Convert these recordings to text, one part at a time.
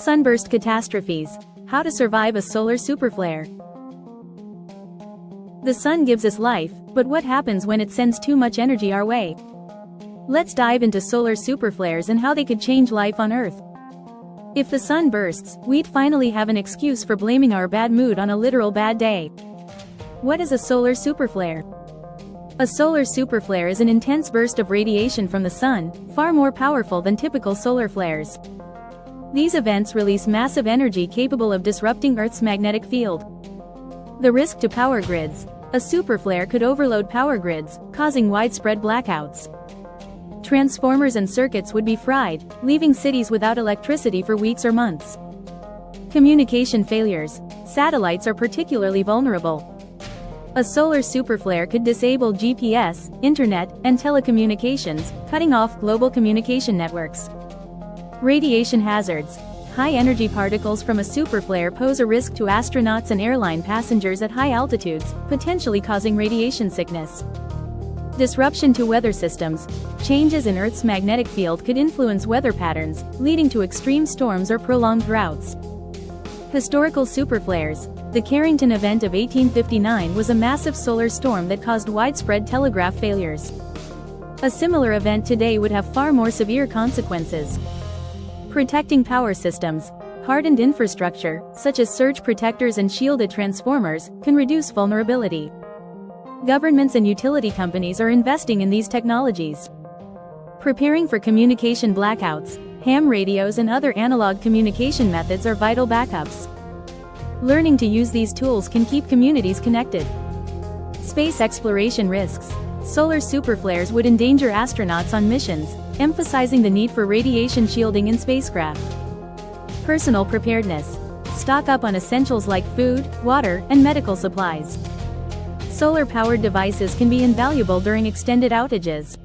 Sunburst catastrophes. How to survive a solar superflare. The sun gives us life, but what happens when it sends too much energy our way? Let's dive into solar superflares and how they could change life on Earth. If the sun bursts, we'd finally have an excuse for blaming our bad mood on a literal bad day. What is a solar superflare? A solar superflare is an intense burst of radiation from the sun, far more powerful than typical solar flares. These events release massive energy capable of disrupting Earth's magnetic field. The risk to power grids. A superflare could overload power grids, causing widespread blackouts. Transformers and circuits would be fried, leaving cities without electricity for weeks or months. Communication failures. Satellites are particularly vulnerable. A solar superflare could disable GPS, internet, and telecommunications, cutting off global communication networks. Radiation hazards. High-energy particles from a superflare pose a risk to astronauts and airline passengers at high altitudes, potentially causing radiation sickness. Disruption to weather systems. Changes in Earth's magnetic field could influence weather patterns, leading to extreme storms or prolonged droughts. Historical superflares. The Carrington event of 1859 was a massive solar storm that caused widespread telegraph failures. A similar event today would have far more severe consequences. Protecting power systems. Hardened infrastructure, such as surge protectors and shielded transformers, can reduce vulnerability. Governments and utility companies are investing in these technologies. Preparing for communication blackouts. Ham radios and other analog communication methods are vital backups. Learning to use these tools can keep communities connected. Space exploration risks. Solar superflares would endanger astronauts on missions, emphasizing the need for radiation shielding in spacecraft. Personal preparedness. Stock up on essentials like food, water, and medical supplies. Solar-powered devices can be invaluable during extended outages.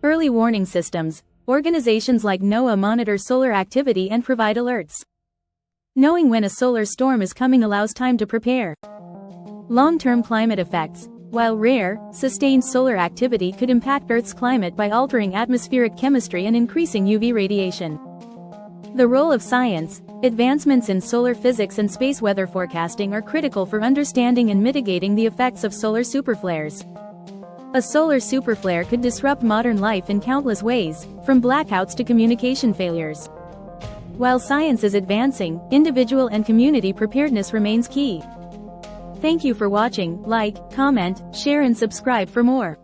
Early warning systems. Organizations like NOAA monitor solar activity and provide alerts. Knowing when a solar storm is coming allows time to prepare. Long-term climate effects. While rare, sustained solar activity could impact Earth's climate by altering atmospheric chemistry and increasing UV radiation. The role of science. Advancements in solar physics and space weather forecasting are critical for understanding and mitigating the effects of solar superflares. A solar superflare could disrupt modern life in countless ways, from blackouts to communication failures. While science is advancing, individual and community preparedness remains key. Thank you for watching. Like, comment, share and subscribe for more.